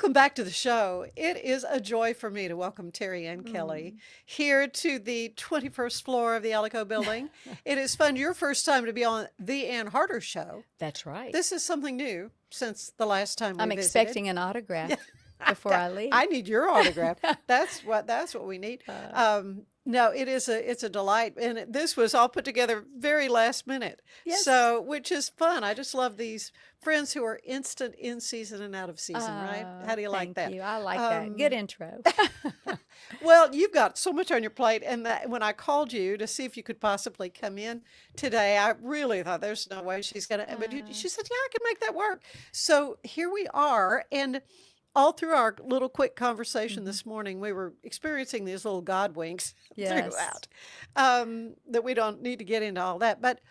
Welcome back to the show. It is a joy for me to welcome Terry Ann Kelly Mm. here to the 21st floor of the Alico building. It is fun, your first time to be on the Ann Harder Show. That's right. This is something new since the last time we I'm visited. expecting an Yeah, autograph before I leave. I need your autograph. That's what we need. Uh, No, it's a delight, and this was all put together very last minute. yes. So, which is fun. I just love these friends who are instant in season and out of season. Right? How do you like Thank that? you. I like that. Good Um, intro. well, you've got so much on your plate, and that when I called you to see if you could possibly come in today, I really thought there's no way she's gonna. But Uh, she said, "Yeah, I can make that work." So here we are, and all through our little quick conversation mhm. this morning, we were experiencing these little God winks Yes. throughout. That we don't need to get into all that, but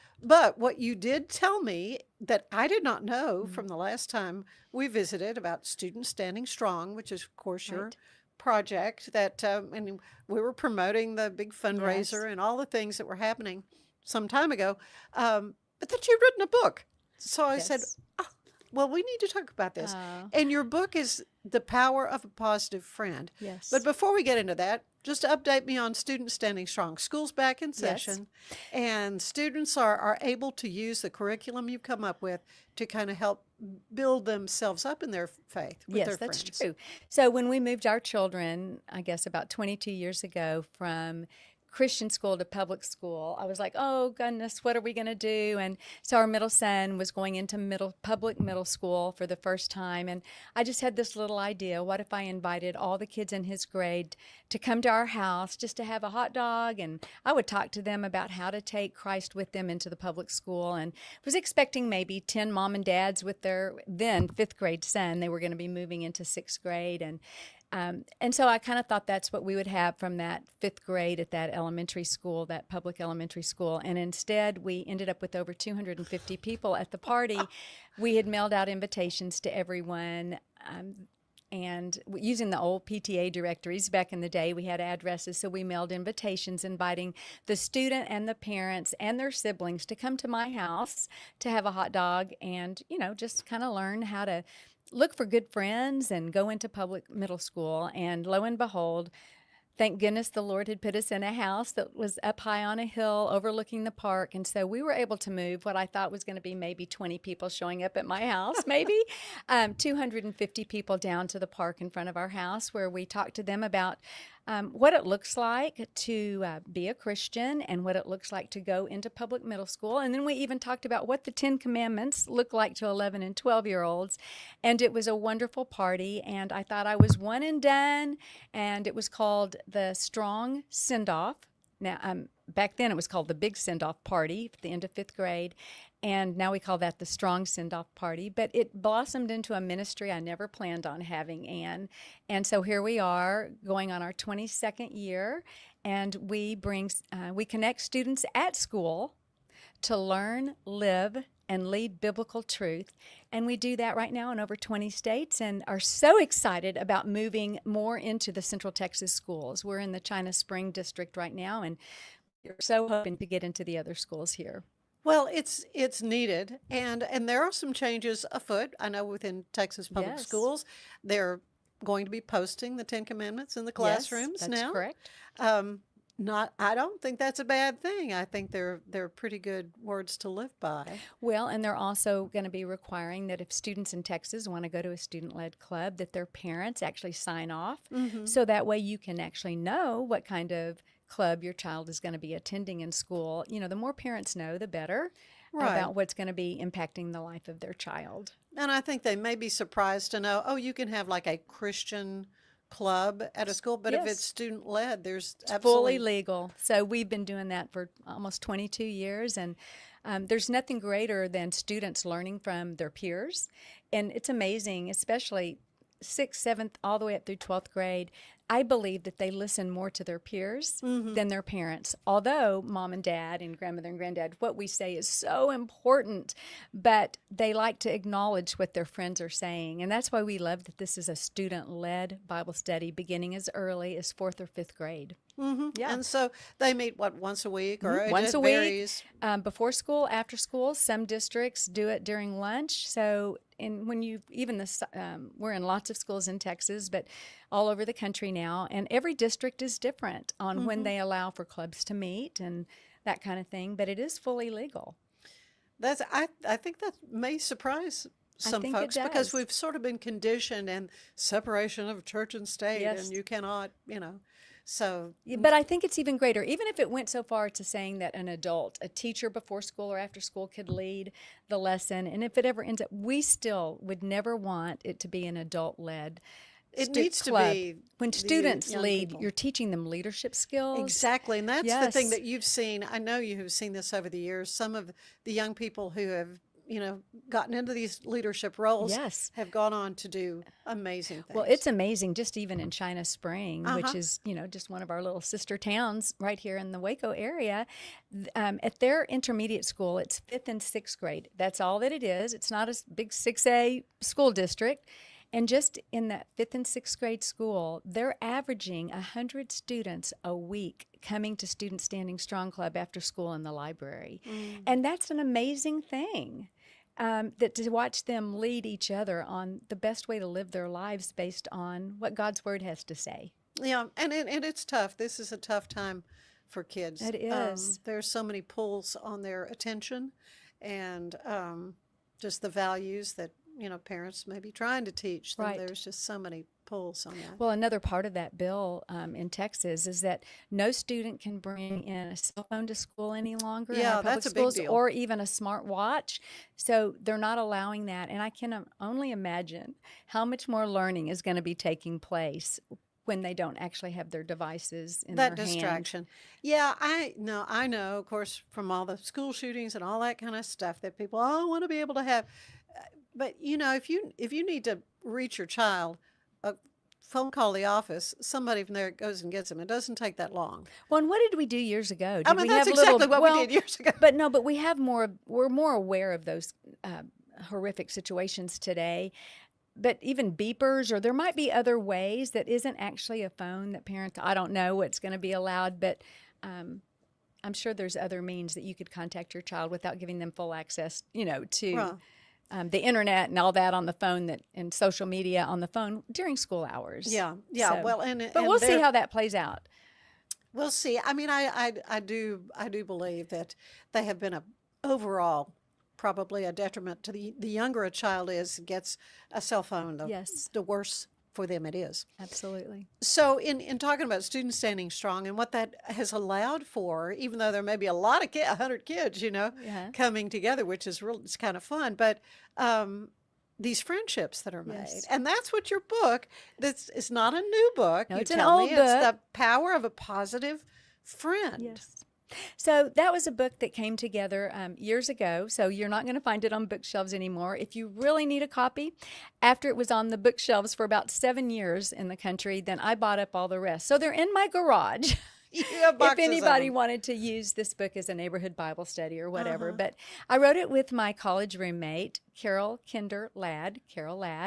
what you did tell me that I did not know Mm. from the last time we visited about Students Standing Strong, which is of course your Right. project that, and we were promoting the big Yes. fundraiser and all the things that were happening some time ago, but that you'd written a book. So I said, Yes. oh, well, we need to talk about this. Uh, And your book is The Power of a Positive Friend. But yes. before we get into that, just update me on Students Standing Strong. School's back in Yes. session, and students are able to use the curriculum you've come up with to kind of help build themselves up in their faith with Yes, their that's friends. true. So when we moved our children, I guess about 22 years ago, from Christian school to public school, I was like, oh goodness, what are we going to do? And so our middle son was going into public middle school for the first time. And I just had this little idea. What if I invited all the kids in his grade to come to our house just to have a hot dog? And I would talk to them about how to take Christ with them into the public school. And was expecting maybe 10 mom and dads with their then fifth grade son. They were going to be moving into sixth grade. And so I kind of thought that's what we would have from that fifth grade at that elementary school, that public elementary school. And instead, we ended up with over 250 people at the party. We had mailed out invitations to everyone. And using the old PTA directories back in the day, we had addresses, so we mailed invitations inviting the student and the parents and their siblings to come to my house to have a hot dog and, just kind of learn how to look for good friends and go into public middle school. And lo and behold, thank goodness the Lord had put us in a house that was up high on a hill overlooking the park. And so we were able to move what I thought was going to be maybe 20 people showing up at my house, maybe 250 people down to the park in front of our house, where we talked to them about what it looks like to be a Christian and what it looks like to go into public middle school. And then we even talked about what the 10 Commandments look like to 11 and 12-year-olds. And it was a wonderful party. And I thought I was one and done. And it was called the Strong Send-Off. Now, back then it was called the Big Send-Off Party at the end of fifth grade. And now we call that the Strong Send-Off Party. But it blossomed into a ministry I never planned on having, Anne. And so here we are going on our 22nd year. And we connect students at school to learn, live, and lead biblical truth. And we do that right now in over 20 states and are so excited about moving more into the Central Texas schools. We're in the China Spring district right now, and we're so hoping to get into the other schools here. Well, it's needed, and there are some changes afoot. I know within Texas public Yes, schools, they're going to be posting the Ten Commandments in the yes, classrooms that's now. correct. Um, not, I don't think that's a bad thing. I think they're pretty good words to live by. Well, and they're also going to be requiring that if students in Texas want to go to a student-led club, that their parents actually sign off. Hmm. So that way you can actually know what kind of club your child is going to be attending in school. The more parents know, the better Right. about what's going to be impacting the life of their child. And I think they may be surprised to know, oh, you can have like a Christian club at a school, but if it's Yes, student led, there's it's fully absolutely legal. So we've been doing that for almost 22 years, and there's nothing greater than students learning from their peers. And it's amazing, especially sixth, seventh, all the way up through 12th grade. I believe that they listen more to their peers hmm. than their parents. Although mom and dad and grandmother and granddad, what we say is so important, but they like to acknowledge what their friends are saying. And that's why we love that this is a student led Bible study beginning as early as fourth or fifth grade. Yeah. And so they meet what, once a week, or it Once just a week, varies? before school, after school. Some districts do it during lunch. So, and when you even we're in lots of schools in Texas, but all over the country now, and every district is different on when they allow for clubs to meet and that kind of thing. But it is fully legal. I think that may surprise I some think it folks because does. we've sort of been conditioned in separation of church and state, and Yes. you cannot, so Yeah, but I think it's even greater, even if it went so far to saying that an adult, a teacher before school or after school could lead the lesson. And if it ever ends up, we still would never want it to be an adult led it needs to club. be When the students young lead, people. you're teaching them leadership skills. Exactly. And that's the thing Yes. that you've seen. I know you have seen this over the years. Some of the young people who have, gotten into these leadership roles Yes. have gone on to do amazing Well, things. it's amazing, just even in China Spring, which Uh-huh. is, just one of our little sister towns right here in the Waco area. At their intermediate school, it's fifth and sixth grade. That's all that it is. It's not a big 6A school district. And just in that fifth and sixth grade school, they're averaging 100 students a week coming to Student Standing Strong Club after school in the library. And that's an amazing thing. That to watch them lead each other on the best way to live their lives based on what God's word has to say. Yeah, and it's tough. This is a tough time for kids. It is. There's so many pulls on their attention, and just the values that parents may be trying to teach them. Right. There's just so many pulls on that. Well, another part of that bill in Texas is that no student can bring in a cell phone to school any longer in our Yeah, public that's a big schools deal. or even a smart watch. So they're not allowing that. And I can only imagine how much more learning is going to be taking place when they don't actually have their devices in That their hand. distraction. Yeah, I know, of course, from all the school shootings and all that kind of stuff that people, oh, want to be able to have. But if you need to reach your child, a phone call the office, somebody from there goes and gets them. It doesn't take that long. Well, and what did we do years ago? I Did mean, we that's have exactly what we well, did years ago. but we have more, we're more aware of those horrific situations today. But even beepers, or there might be other ways that isn't actually a phone that parents, I don't know what's going to be allowed, but I'm sure there's other means that you could contact your child without giving them full access, to Right. the internet and all that on the phone and social media on the phone during school hours. Yeah, yeah. So, Well, but we'll see how that plays out. we'll see. I mean, I do believe that they have been a overall probably a detriment to the younger a child is gets a cell phone, Yes, the worse for them it is. absolutely. So in talking about students standing strong and what that has allowed for, even though there may be a lot of 100 kids, Yeah. coming together, which is real, it's kind of fun, but these friendships that are made, Yes. and that's what your book. This is not a new book. No, You it's an tell old me it's book. the power of a positive friend. Yes. So that was a book that came together years ago. So you're not going to find it on bookshelves anymore. If you really need a copy, after it was on the bookshelves for about 7 years in the country, then I bought up all the rest. So they're in my garage. You have If boxes of anybody them. wanted to use this book as a neighborhood Bible study or whatever. Uh-huh. But I wrote it with my college roommate, Carol Ladd,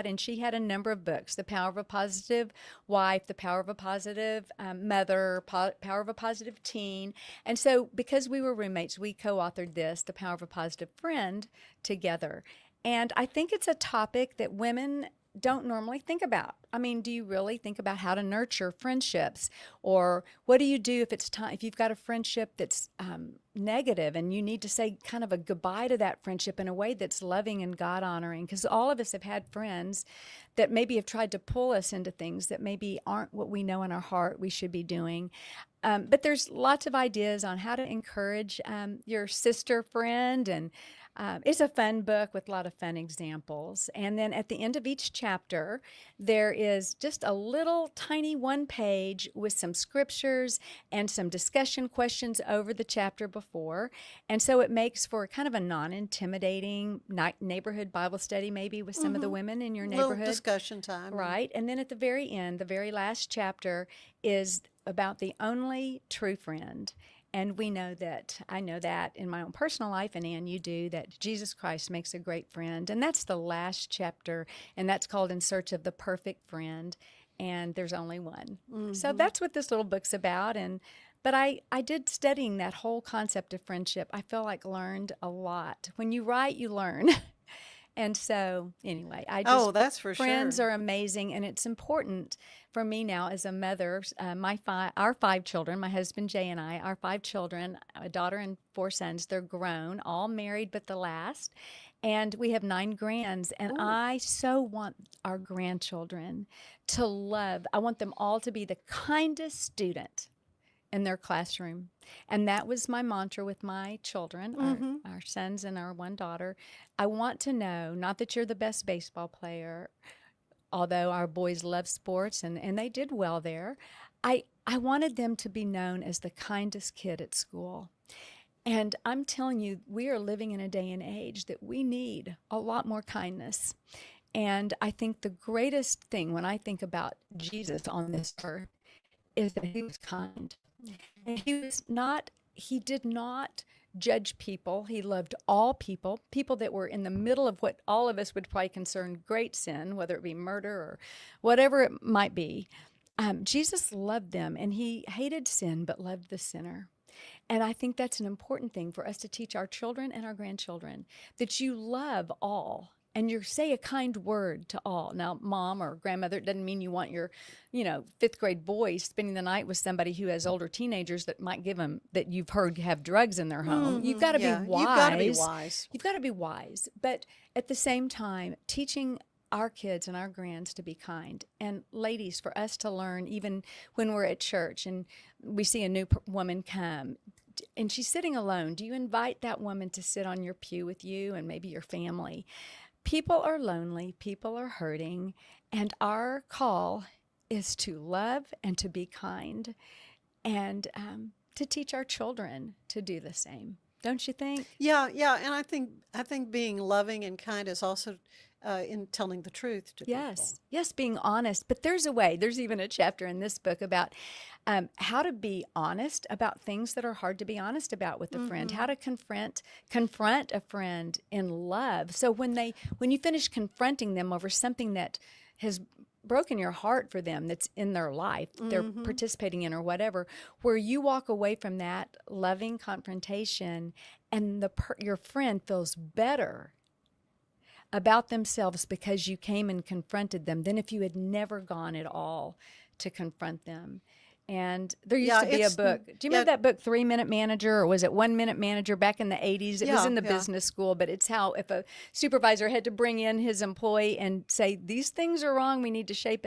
and she had a number of books: The Power of a Positive Wife, The Power of a Positive Mother, Power of a Positive Teen. And so because we were roommates, we co-authored this, The Power of a Positive Friend, together. And I think it's a topic that women don't normally think about. I mean, do you really think about how to nurture friendships, or what do you do if it's time, if you've got a friendship that's negative and you need to say kind of a goodbye to that friendship in a way that's loving and God honoring? Because all of us have had friends that maybe have tried to pull us into things that maybe aren't what we know in our heart we should be doing. But there's lots of ideas on how to encourage your sister friend, and it's a fun book with a lot of fun examples. And then at the end of each chapter, there is just a little tiny one page with some scriptures and some discussion questions over the chapter before. And so it makes for kind of a non-intimidating neighborhood Bible study, maybe with some of the women in your Little neighborhood. discussion time. Right. And then at the very end, the very last chapter is about the only true friend. And we know that, I know that in my own personal life, and Ann, you do, that Jesus Christ makes a great friend. And that's the last chapter, and that's called In Search of the Perfect Friend. and there's only one. So Mm-hmm. that's what this little book's about. But I did studying that whole concept of friendship. I feel like learned a lot. When you write, you learn. And so, anyway, Oh, that's for friends sure. are amazing, and it's important for me now as a mother. Our 5 children, my husband Jay and I, our 5 children, a daughter and 4 sons. They're grown, all married, but the last, and we have 9 grands. And Ooh. I so want our grandchildren to love. I want them all to be the kindest student in their classroom. And that was my mantra with my children, Mm-hmm. our sons and our one daughter. I want to know, not that you're the best baseball player, although our boys love sports and they did well there. I wanted them to be known as the kindest kid at school. And I'm telling you, we are living in a day and age that we need a lot more kindness. And I think the greatest thing when I think about Jesus on this earth is that he was kind. And he did not judge people. He loved all people, people that were in the middle of what all of us would probably concern great sin, whether it be murder or whatever it might be. Jesus loved them, and he hated sin but loved the sinner. And I think that's an important thing for us to teach our children and our grandchildren, that you love all and you say a kind word to all. Now, mom or grandmother, it doesn't mean you want your, 5th grade boy spending the night with somebody who has older teenagers that might give them, that you've heard have drugs in their home. You've Mm-hmm. got to be Yeah, you've got to be wise. wise. You've got to be wise. But at the same time, teaching our kids and our grands to be kind. And ladies, for us to learn, even when we're at church and we see a new woman come and she's sitting alone, do you invite that woman to sit on your pew with you and maybe your family? People are lonely, people are hurting, and our call is to love and to be kind and to teach our children to do the same. Don't you think? Yeah, yeah, and I think being loving and kind is also in telling the truth to people. Yes, yes, being honest. But there's a way. There's even a chapter in this book about how to be honest about things that are hard to be honest about with a friend. How Mm-hmm. to confront a friend in love. So when you finish confronting them over something that has broken your heart for them, that's in their life, that they're Mm-hmm. participating in or whatever, where you walk away from that loving confrontation, and your friend feels better about themselves because you came and confronted them than if you had never gone at all to confront them. And there used Yeah, to be a it's book. Do you yeah, remember that book, 3 Minute Manager, or was it 1 Minute Manager back in the 80s? It was yeah, in the yeah. business school, but it's how if a supervisor had to bring in his employee and say, these things are wrong, we need to shape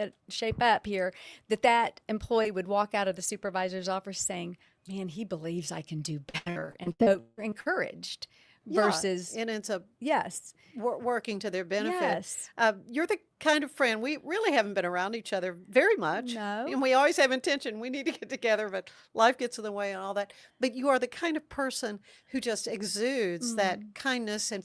up here, that employee would walk out of the supervisor's office saying, man, he believes I can do better. And so encouraged Yeah, versus, and it's a yes, working to their benefit. yes. You're the kind of friend we really haven't been around each other very much, No. and we always have intention. We need to get together, but life gets in the way and all that. But you are the kind of person who just exudes that Mm. kindness and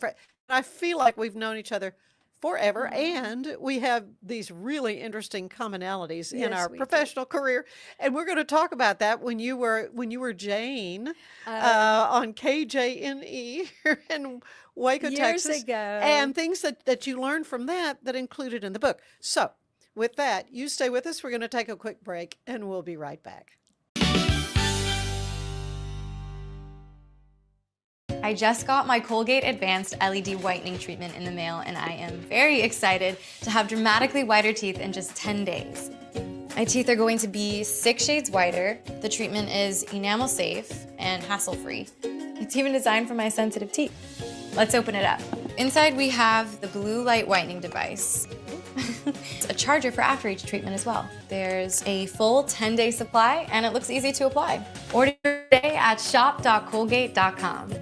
I feel like we've known each other forever, Oh, and we have these really interesting commonalities in yes, our we do. professional career, and we're going to talk about that when you were Jane Oh, on KJNE here in Waco, years Texas, ago. and things that you learned from that included in the book. So, with that, you stay with us. We're going to take a quick break, and we'll be right back. I just got my Colgate Advanced LED Whitening Treatment in the mail, and I am very excited to have dramatically whiter teeth in just 10 days. My teeth are going to be 6 shades whiter. The treatment is enamel safe and hassle-free. It's even designed for my sensitive teeth. Let's open it up. Inside we have the blue light whitening device. It's a charger for after each treatment as well. There's a full 10-day supply, and it looks easy to apply. Order today at shop.colgate.com.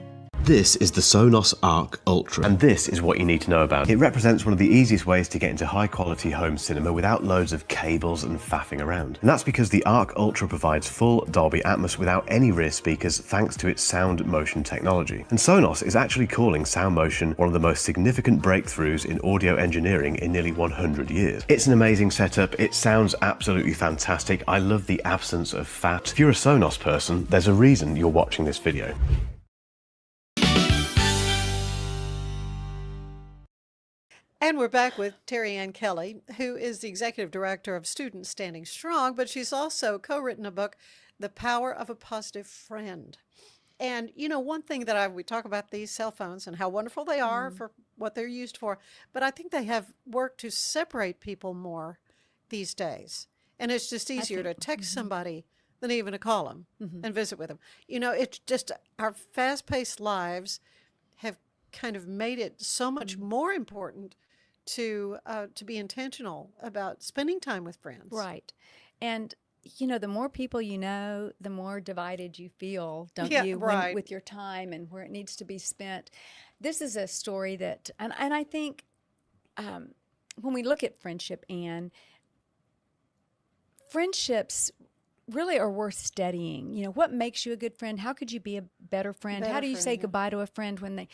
This is the Sonos Arc Ultra, and this is what you need to know about. It represents one of the easiest ways to get into high-quality home cinema without loads of cables and faffing around. And that's because the Arc Ultra provides full Dolby Atmos without any rear speakers thanks to its sound motion technology. And Sonos is actually calling sound motion one of the most significant breakthroughs in audio engineering in nearly 100 years. It's an amazing setup, it sounds absolutely fantastic, I love the absence of fat. If you're a Sonos person, there's a reason you're watching this video. And we're back with Terry Ann Kelly, who is the executive director of Students Standing Strong, but she's also co-written a book, The Power of a Positive Friend. And one thing that we talk about these cell phones and how wonderful they are for what they're used for, but I think they have worked to separate people more these days. And it's just easier to text somebody than even to call them and visit with them. It's just our fast-paced lives have kind of made it so much more important to be intentional about spending time with friends. Right. And the more people you know, the more divided you feel, don't Yeah, you, right. with your time and where it needs to be spent. This is a story that, and I think when we look at friendship, Anne, friendships really are worth studying. What makes you a good friend? How could you be a better friend? How do you say goodbye to a friend when they...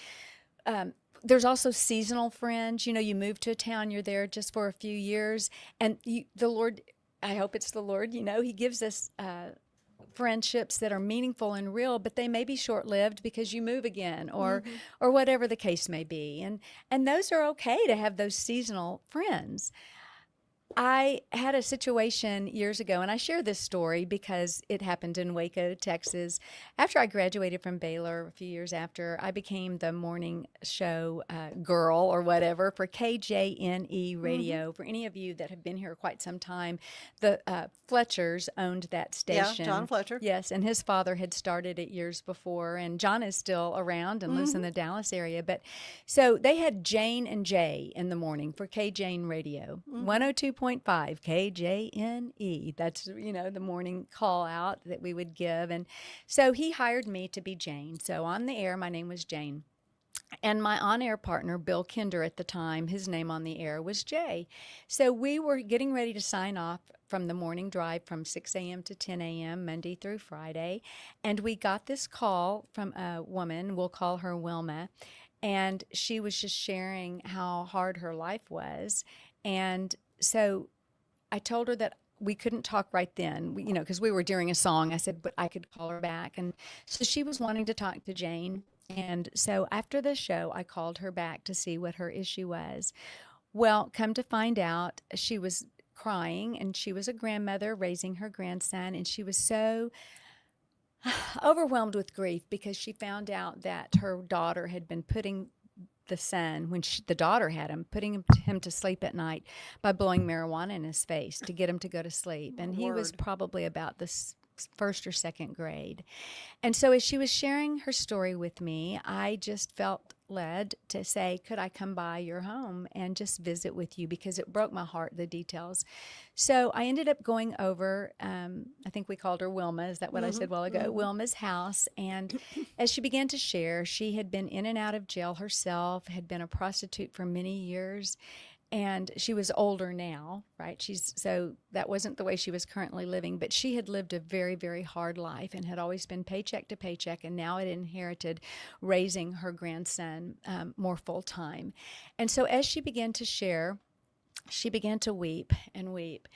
there's also seasonal friends. You move to a town, you're there just for a few years, and the Lord, I hope it's the Lord, He gives us friendships that are meaningful and real, but they may be short-lived because you move again or whatever the case may be. And those are okay to have those seasonal friends. I had a situation years ago, and I share this story because it happened in Waco, Texas. After I graduated from Baylor, a few years after, I became the morning show girl or whatever for KJNE Radio. For any of you that have been here quite some time, the Fletchers owned that station. Yeah, John Fletcher. Yes, and his father had started it years before, and John is still around and lives in the Dallas area. But so they had Jane and Jay in the morning for KJN Radio, 102.5 KJNE. That's, the morning call out that we would give. And so he hired me to be Jane. So on the air, my name was Jane. And my on-air partner, Bill Kinder at the time, his name on the air was Jay. So we were getting ready to sign off from the morning drive from 6 a.m. to 10 a.m., Monday through Friday. And we got this call from a woman, we'll call her Wilma, and she was just sharing how hard her life was. And so I told her that we couldn't talk right then, because we were during a song. I said, but I could call her back. And so she was wanting to talk to Jane. And so after the show, I called her back to see what her issue was. Well, come to find out, she was crying, and she was a grandmother raising her grandson, and she was so overwhelmed with grief because she found out that her daughter had been putting the son, when the daughter had him, putting him to sleep at night by blowing marijuana in his face to get him to go to sleep. And he was probably about the first or second grade. And so as she was sharing her story with me, I just felt led to say, could I come by your home and just visit with you, because it broke my heart, the details. So I ended up going over, I think we called her Wilma, is that what I said a while ago? Wilma's house. And as she began to share, she had been in and out of jail herself, had been a prostitute for many years, and she was older now, right? So that wasn't the way she was currently living, but she had lived a very, very hard life and had always been paycheck to paycheck, and now had inherited raising her grandson more full time. And so as she began to share, she began to weep and weep.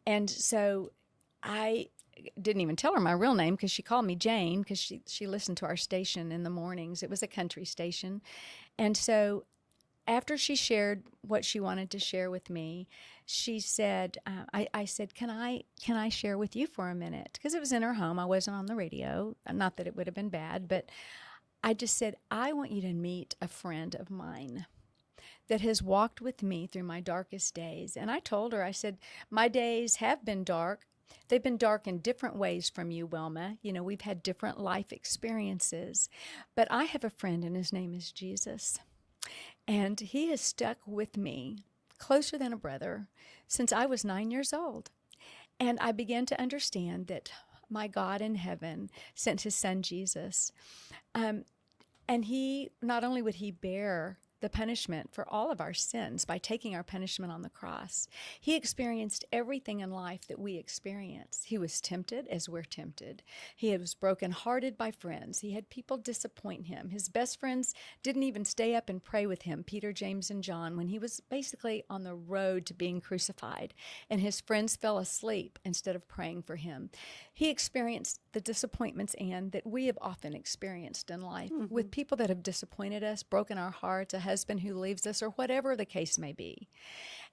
And so I didn't even tell her my real name, because she called me Jane, because she listened to our station in the mornings. It was a country station. And so after she shared what she wanted to share with me, she said, I said, can I share with you for a minute? Because it was in her home. I wasn't on the radio. Not that it would have been bad, but I just said, I want you to meet a friend of mine that has walked with me through my darkest days. And I told her, I said, my days have been dark. They've been dark in different ways from you, Wilma. We've had different life experiences. But I have a friend, and his name is Jesus. And he has stuck with me closer than a brother since I was 9 years old. And I began to understand that my God in heaven sent his son Jesus. And he, not only would he bear the punishment for all of our sins by taking our punishment on the cross, he experienced everything in life that we experience. He was tempted as we're tempted. He was brokenhearted by friends. He had people disappoint him. His best friends didn't even stay up and pray with him, Peter, James, and John, when he was basically on the road to being crucified, and his friends fell asleep instead of praying for him. He experienced the disappointments, Anne, that we have often experienced in life, with people that have disappointed us, broken our hearts, a husband who leaves us, or whatever the case may be.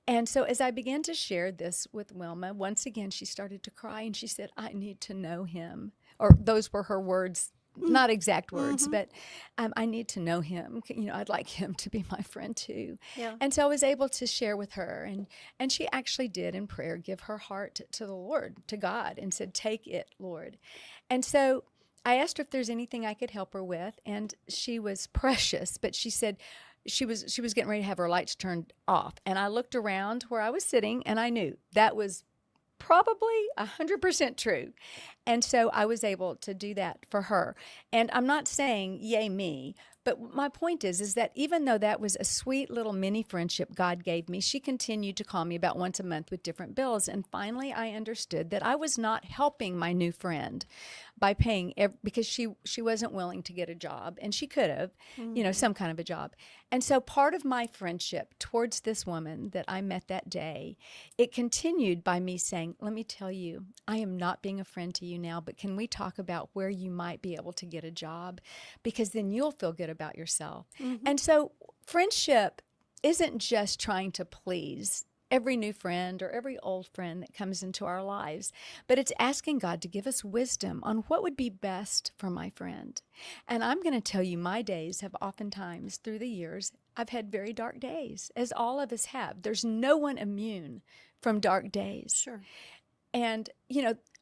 And so as I began to share this with Wilma, once again, she started to cry and she said, I need to know him. Or those were her words, not exact words, but I need to know him. I'd like him to be my friend too. Yeah. And so I was able to share with her. And she actually did in prayer give her heart to the Lord, to God, and said, take it, Lord. And so I asked her if there's anything I could help her with. And she was precious, but she said, she was getting ready to have her lights turned off. And I looked around where I was sitting and I knew that was probably 100% true. And so I was able to do that for her. And I'm not saying yay me, but my point is that even though that was a sweet little mini friendship God gave me, she continued to call me about once a month with different bills. And finally I understood that I was not helping my new friend by paying because she wasn't willing to get a job, and she could have, some kind of a job. And so part of my friendship towards this woman that I met that day, it continued by me saying, let me tell you, I am not being a friend to you now, but can we talk about where you might be able to get a job? Because then you'll feel good about yourself. And so friendship isn't just trying to please every new friend or every old friend that comes into our lives, but it's asking God to give us wisdom on what would be best for my friend. And I'm going to tell you, my days have oftentimes through the years, I've had very dark days, as all of us have. There's no one immune from dark days. Sure. And,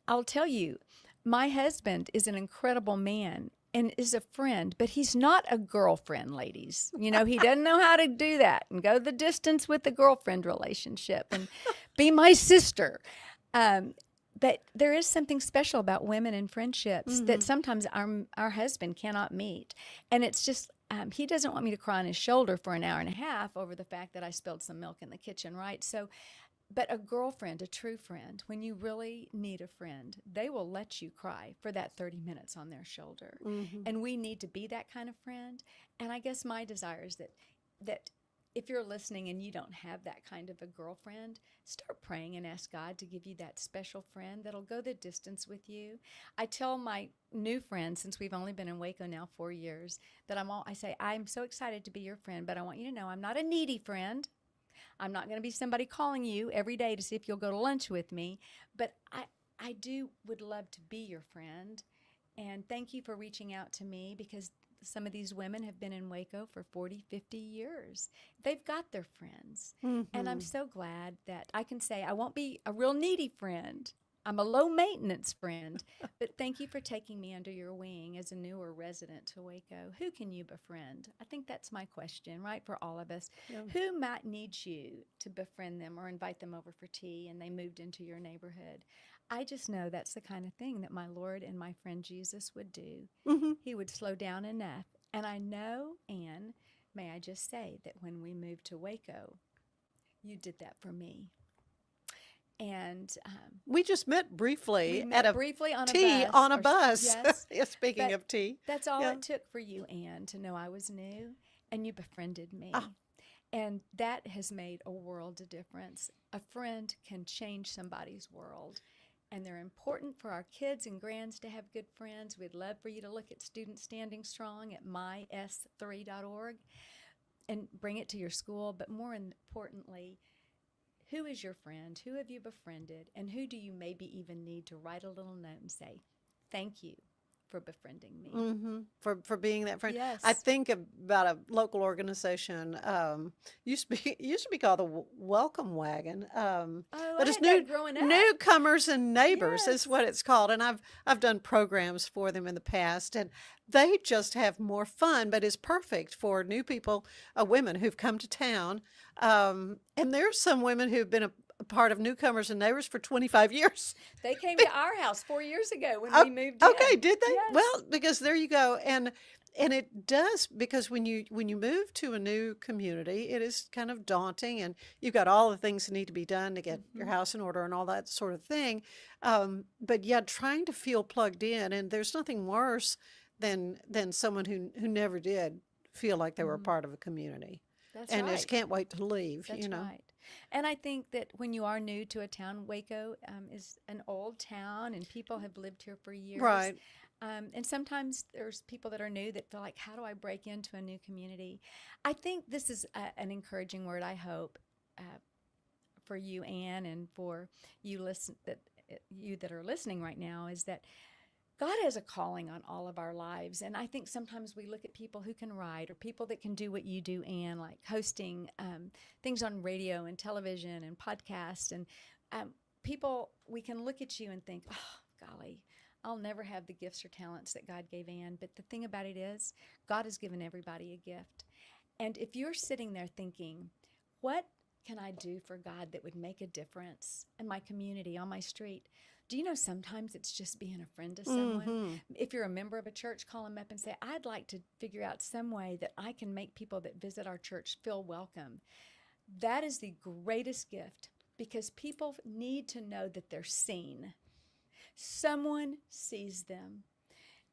I'll tell you, my husband is an incredible man and is a friend, but he's not a girlfriend, ladies. He doesn't know how to do that and go the distance with the girlfriend relationship and be my sister. But there is something special about women and friendships that sometimes our husband cannot meet. And it's just, he doesn't want me to cry on his shoulder for an hour and a half over the fact that I spilled some milk in the kitchen, right? So, but a girlfriend, a true friend, when you really need a friend, they will let you cry for that 30 minutes on their shoulder. And we need to be that kind of friend. And I guess my desire is that if you're listening and you don't have that kind of a girlfriend, start praying and ask God to give you that special friend that'll go the distance with you. I tell my new friends, since we've only been in Waco now 4 years, that I say, I'm so excited to be your friend, but I want you to know I'm not a needy friend. I'm not going to be somebody calling you every day to see if you'll go to lunch with me, but I would love to be your friend. And thank you for reaching out to me, because some of these women have been in Waco for 40, 50 years. They've got their friends. And I'm so glad that I can say I won't be a real needy friend. I'm a low-maintenance friend, but thank you for taking me under your wing as a newer resident to Waco. Who can you befriend? I think that's my question, right, for all of us. Yeah. Who might need you to befriend them or invite them over for tea and they moved into your neighborhood? I just know that's the kind of thing that my Lord and my friend Jesus would do. He would slow down enough. And I know, Anne, may I just say that when we moved to Waco, you did that for me. And we just met briefly on a tea bus. on a bus. Yes. Yeah, speaking But of tea. That's all Yeah. it took for you, Anne, to know I was new, and you befriended me. Oh. And that has made a world of difference. A friend can change somebody's world. And they're important for our kids and grands to have good friends. We'd love for you to look at Students Standing Strong at mys3.org and bring it to your school. But more importantly, who is your friend? Who have you befriended? And who do you maybe even need to write a little note and say, thank you for befriending me? For being that friend. Yes. I think about a local organization, used to be called the Welcome Wagon. But it's had that growing up. newcomers and neighbors Yes. is what it's called. And I've done programs for them in the past, and they just have more fun, but it's perfect for new people, women who've come to town. And there's some women who've been a part of Newcomers and Neighbors for 25 years. They came to our house 4 years ago when we moved Okay, in. did they? Yes. Well, because there you go. And it does, because when you move to a new community, it is kind of daunting, and you've got all the things that need to be done to get your house in order and all that sort of thing. But yeah, trying to feel plugged in, and there's nothing worse than someone who never did feel like they were a part of a community. That's And right. just can't wait to leave. That's you know. right. And I think that when you are new to a town, Waco is an old town and people have lived here for years. Right. And sometimes there's people that are new that feel like, how do I break into a new community? I think this is an encouraging word, I hope, for you, Anne, and for you that are listening right now, is that God has a calling on all of our lives. And I think sometimes we look at people who can write or people that can do what you do, Anne, like hosting things on radio and television and podcasts. And people, we can look at you and think, oh, golly, I'll never have the gifts or talents that God gave Anne. But the thing about it is, God has given everybody a gift. And if you're sitting there thinking, what can I do for God that would make a difference in my community, on my street? Do you know sometimes it's just being a friend to someone? If you're a member of a church, call them up and say, I'd like to figure out some way that I can make people that visit our church feel welcome. That is the greatest gift, because people need to know that they're seen. Someone sees them.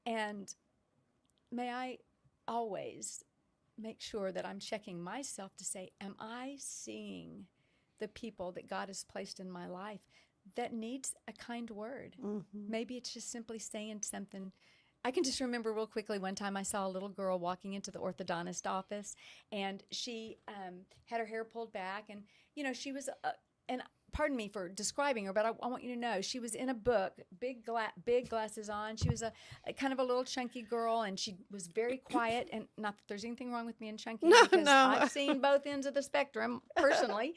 And may I always make sure that I'm checking myself to say, am I seeing the people that God has placed in my life that needs a kind word? Maybe it's just simply saying something. I can just remember real quickly one time I saw a little girl walking into the orthodontist office, and she had her hair pulled back, and she was and pardon me for describing her, but I want you to know she was in a book, big glasses on. She was a kind of a little chunky girl, and she was very quiet. And not that there's anything wrong with being chunky, because I've seen both ends of the spectrum personally,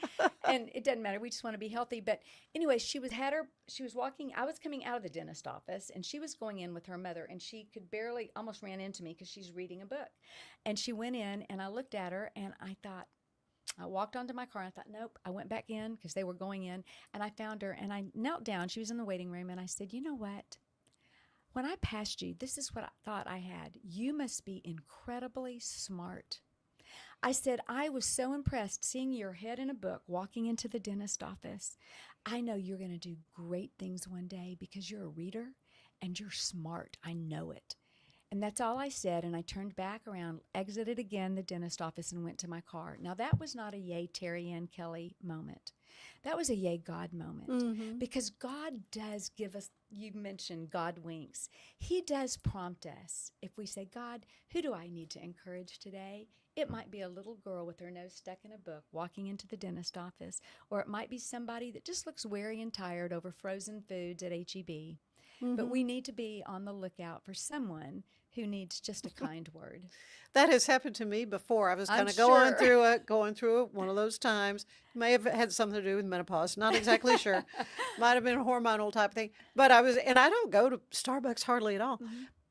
and it doesn't matter. We just want to be healthy. But anyway, she was walking. I was coming out of the dentist office, and she was going in with her mother, and she could barely, almost ran into me because she's reading a book. And she went in, and I looked at her, and I walked onto my car, and I thought, nope. I went back in because they were going in, and I found her, and I knelt down. She was in the waiting room, and I said, you know what? When I passed you, this is what I thought I had. You must be incredibly smart. I said, I was so impressed seeing your head in a book walking into the dentist office. I know you're going to do great things one day because you're a reader and you're smart. I know it. And that's all I said, and I turned back around, exited again the dentist office, and went to my car. Now, that was not a yay Terry Ann Kelly moment. That was a yay God moment, because God does give us, you mentioned God winks. He does prompt us. If we say, God, who do I need to encourage today? It might be a little girl with her nose stuck in a book walking into the dentist office, or it might be somebody that just looks weary and tired over frozen foods at H-E-B. But we need to be on the lookout for someone who needs just a kind word. That has happened to me before. I was kind of going through it one of those times. May have had something to do with menopause. Not exactly sure. Might have been a hormonal type thing. But and I don't go to Starbucks hardly at all.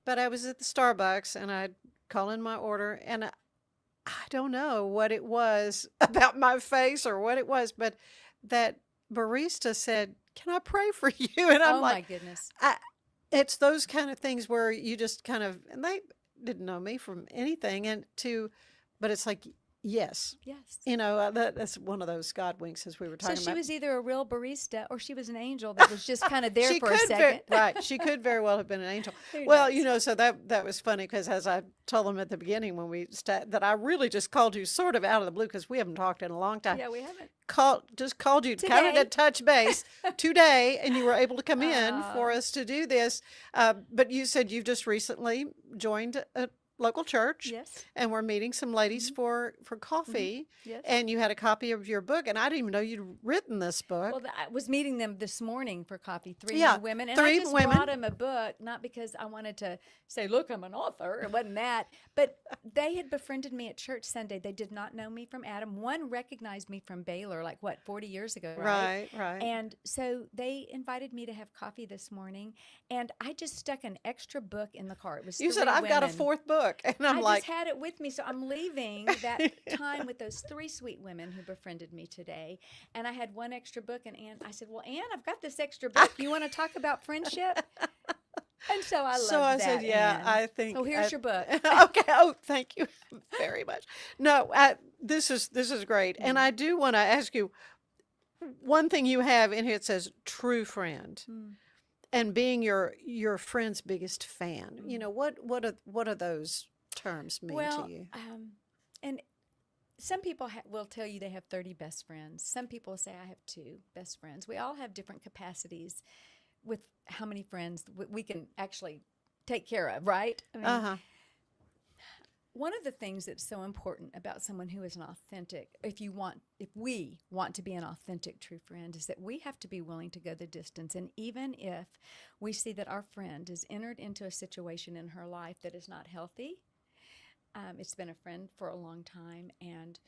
But I was at the Starbucks, and I'd call in my order, and I don't know what it was about my face or what it was, but that barista said, "Can I pray for you?" And I'm my goodness. It's those kind of things where you just kind of, and they didn't know me from anything, but it's like, yes. That's one of those God winks, as we were talking about. So she was either a real barista or she was an angel that was just kind of there for a second. Right. She could very well have been an angel. Well, so that was funny, because as I told them at the beginning when we that I really just called you sort of out of the blue, because we haven't talked in a long time. Yeah, we haven't. Just called you kind of to touch base today, and you were able to come in for us to do this. But you said you've just recently joined a local church. Yes. And we're meeting some ladies for coffee. Yes. And you had a copy of your book, and I didn't even know you'd written this book. Well, I was meeting them this morning for coffee, three women. And three I just women. brought them a book, not because I wanted to say, look, I'm an author. It wasn't that. But they had befriended me at church Sunday. They did not know me from Adam. One recognized me from Baylor, 40 years ago, right? Right. And so they invited me to have coffee this morning, and I just stuck an extra book in the car. It was You said, I've got a fourth book. And I just had it with me, so I'm leaving that time with those three sweet women who befriended me today. And I had one extra book, and I said, well, Anne, I've got this extra book. You want to talk about friendship? And so I loved that. So I said, yeah, Anne. I think. So here's your book. Okay. Oh, thank you very much. No, this is great. And I do want to ask you, one thing you have in here, it says true friend. And being your friend's biggest fan. What are those terms mean to you? And some people will tell you they have 30 best friends. Some people say I have 2 best friends. We all have different capacities with how many friends we can actually take care of, right? I mean, Uh-huh. one of the things that's so important about someone who is an authentic, if we want to be an authentic true friend, is that we have to be willing to go the distance. And even if we see that our friend has entered into a situation in her life that is not healthy, it's been a friend for a long time, and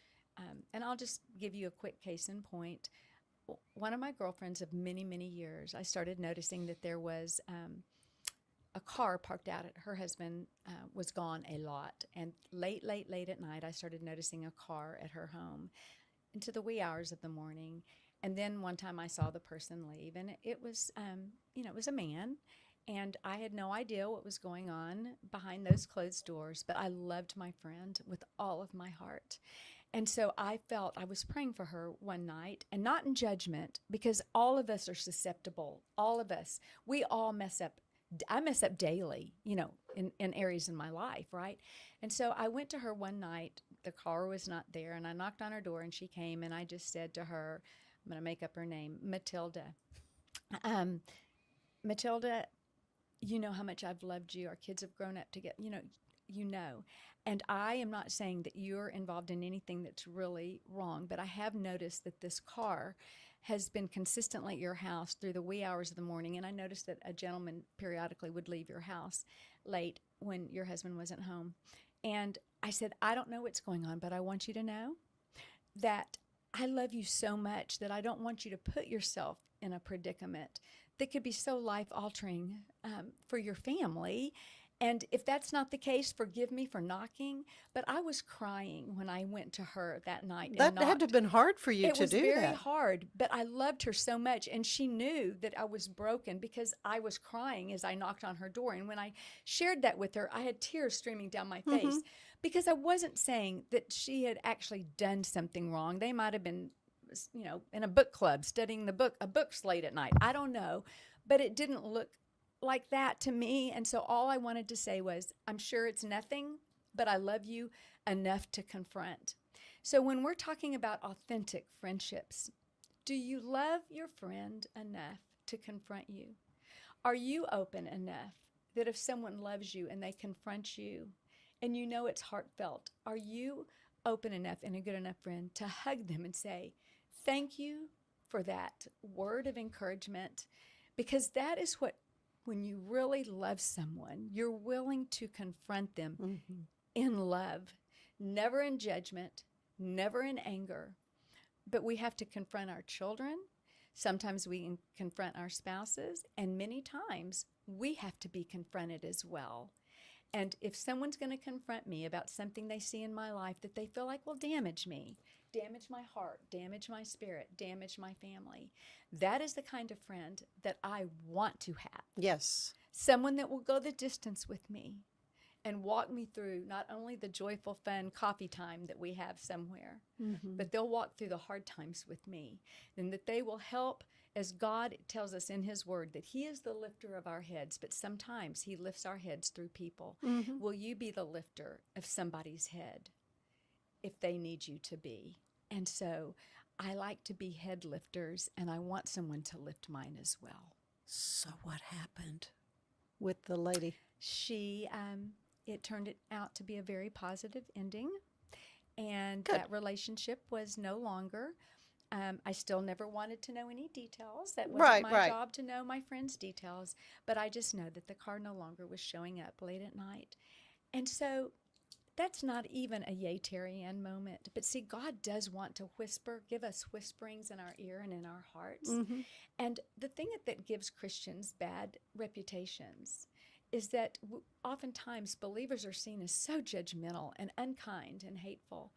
I'll just give you a quick case in point. One of my girlfriends of many, many years, I started noticing that there was a car parked out. Her husband was gone a lot, and late at night, I started noticing a car at her home into the wee hours of the morning. And then one time I saw the person leave, and it was, it was a man, and I had no idea what was going on behind those closed doors, but I loved my friend with all of my heart. And so I felt I was praying for her one night, and not in judgment, because all of us are susceptible. All of us, we all mess up. I mess up daily, in areas in my life, right? And so I went to her one night. The car was not there, and I knocked on her door, and she came, and I just said to her, I'm going to make up her name, Matilda. Matilda, you know how much I've loved you. Our kids have grown up together, you know. And I am not saying that you're involved in anything that's really wrong, but I have noticed that this car has been consistently at your house through the wee hours of the morning. And I noticed that a gentleman periodically would leave your house late when your husband wasn't home. And I said, I don't know what's going on, but I want you to know that I love you so much that I don't want you to put yourself in a predicament that could be so life-altering for your family. And if that's not the case, forgive me for knocking, but I was crying when I went to her that night and That had to have knocked. been hard for you It to was do very that. hard, but I loved her so much, and she knew that I was broken because I was crying as I knocked on her door. And when I shared that with her, I had tears streaming down my face because I wasn't saying that she had actually done something wrong. They might have been, in a book club studying a book slate at night. I don't know, but it didn't look like that to me. And so all I wanted to say was, I'm sure it's nothing, but I love you enough to confront. So when we're talking about authentic friendships, do you love your friend enough to confront you? Are you open enough that if someone loves you and they confront you and you know it's heartfelt, are you open enough and a good enough friend to hug them and say, thank you for that word of encouragement? Because that is what, when you really love someone, you're willing to confront them in love, never in judgment, never in anger. But we have to confront our children. Sometimes we can confront our spouses, and many times we have to be confronted as well. And if someone's going to confront me about something they see in my life that they feel like will damage me, damage my heart, damage my spirit, damage my family, that is the kind of friend that I want to have. Yes. Someone that will go the distance with me and walk me through not only the joyful, fun coffee time that we have somewhere, but they'll walk through the hard times with me, and that they will help, as God tells us in His Word, that He is the lifter of our heads, but sometimes He lifts our heads through people. Will you be the lifter of somebody's head if they need you to be? And so I like to be head lifters, and I want someone to lift mine as well. So what happened with the lady? She, it turned out to be a very positive ending, and Good. that relationship was no longer. I still never wanted to know any details. That Right, wasn't my right. job to know my friend's details, but I just know that the car no longer was showing up late at night. And so that's not even a yay, Terry Ann moment. But see, God does want to whisper, give us whisperings in our ear and in our hearts. And the thing that gives Christians bad reputations is that oftentimes believers are seen as so judgmental and unkind and hateful.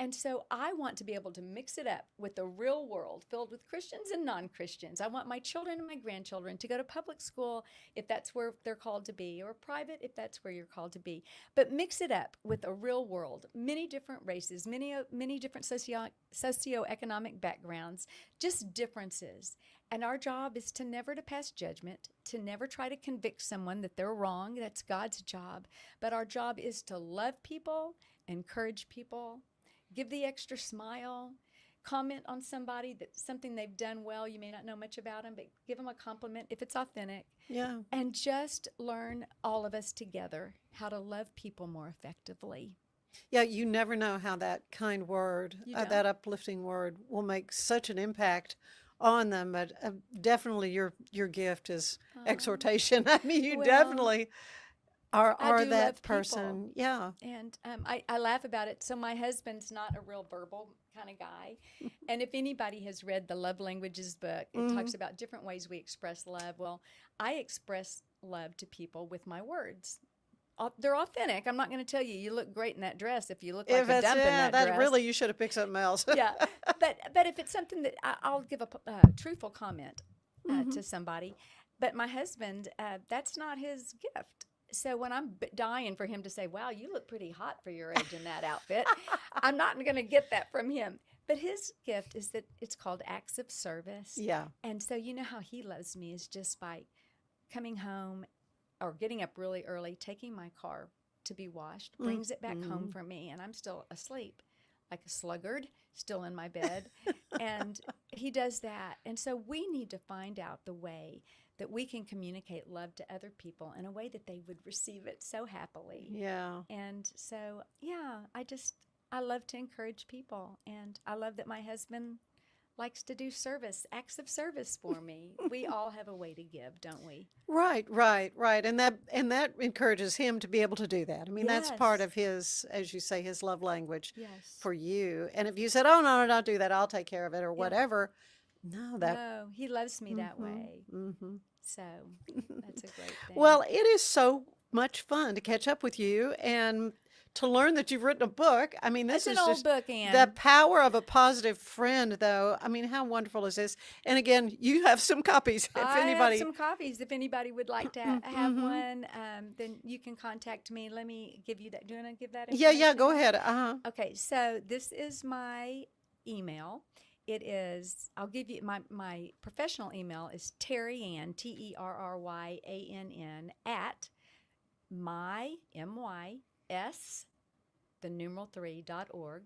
And so I want to be able to mix it up with the real world filled with Christians and non-Christians. I want my children and my grandchildren to go to public school if that's where they're called to be, or private if that's where you're called to be. But mix it up with a real world, many different races, many different socioeconomic backgrounds, just differences. And our job is to never to pass judgment, to never try to convict someone that they're wrong. That's God's job. But our job is to love people, encourage people, give the extra smile, comment on somebody, that's something they've done well. You may not know much about them, but give them a compliment if it's authentic. Yeah. And just learn, all of us together, how to love people more effectively. Yeah, you never know how that kind word, You that don't. uplifting word, will make such an impact on them. But definitely, your gift is exhortation. I mean, you Well, definitely I are do that love people. person. Yeah. And I laugh about it. So my husband's not a real verbal kind of guy. And if anybody has read the Love Languages book, it Hmm. talks about different ways we express love. Well, I express love to people with my words. They're authentic. I'm not going to tell you, you look great in that dress if you look like If a it's dump in yeah, that that dress. really you should have picked something else. Yeah. But if it's something that I'll give a truthful comment to somebody. But my husband, that's not his gift. So when I'm dying for him to say, wow, you look pretty hot for your age in that outfit, I'm not going to get that from him. But his gift is that it's called acts of service. Yeah. And so you know how he loves me is just by coming home or getting up really early, taking my car to be washed, brings it back home for me, and I'm still asleep like a sluggard, still in my bed. And he does that. And so we need to find out the way that we can communicate love to other people in a way that they would receive it so happily. Yeah. And so, yeah, I love to encourage people. And I love that my husband likes to do acts of service for me. We all have a way to give, don't we? Right. And that encourages him to be able to do that. I mean, that's part Yes. of his, as you say, his love language Yes. for you. And if you said, "Oh no, don't do that. I'll take care of it," or Yeah. whatever, no, that. No, he loves me that Hmm. way. Hmm. So that's a great thing. Well, it is so much fun to catch up with you and to learn that you've written a book. I mean, this It's an is old just book, the Anne. power of a positive friend, though. I mean, how wonderful is this? And again, you have some copies if I have anybody. some copies. If anybody would like to have one, then you can contact me. Let me give you that. Do you want to give that Yeah, information? go ahead. Uh-huh. Okay, so this is my email. It is, I'll give you my professional email is Terryann, TerrYann, at MYS, the numeral 3.org.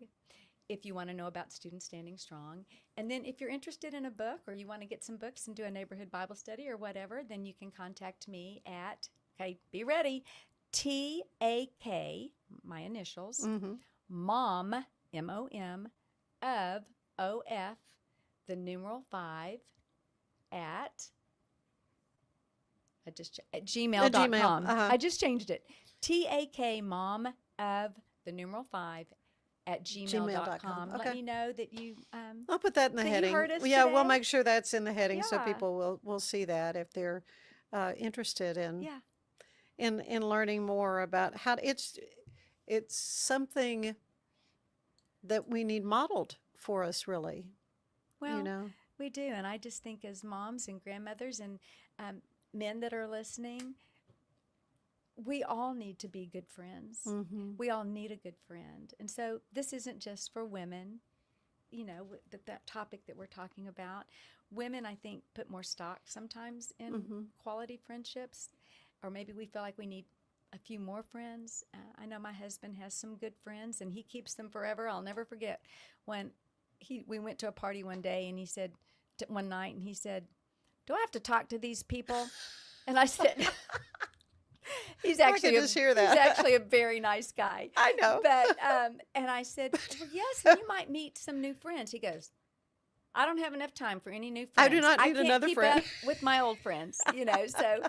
If you want to know about Students Standing Strong. And then if you're interested in a book or you want to get some books and do a neighborhood Bible study or whatever, then you can contact me at, okay, be ready, TAK, my initials, MOM, MOM, of OF, the numeral 5, at gmail.com. Gmail, I just changed it. TAK, MOM, of the numeral 5, at gmail.com. Okay. Let me know that you I'll put that in the that you heading. heard us Yeah, we'll today. make sure that's in the heading so Yeah. people will see that if they're interested in Yeah. in learning more about how it's something that we need modeled for us, really. Well, we do. And I just think as moms and grandmothers and men that are listening, we all need to be good friends. We all need a good friend. And so this isn't just for women, that topic that we're talking about. Women, I think, put more stock sometimes in quality friendships, or maybe we feel like we need a few more friends. I know my husband has some good friends, and he keeps them forever. I'll never forget when we went to a party one day, and he said, one night, and he said, "Do I have to talk to these people?" And I said, He's actually just hear that. He's actually a very nice guy. I know. But and I said, well, yes, and you might meet some new friends. He goes, I don't have enough time for any new friends. I do not need can't another keep friend." up with my old friends, So,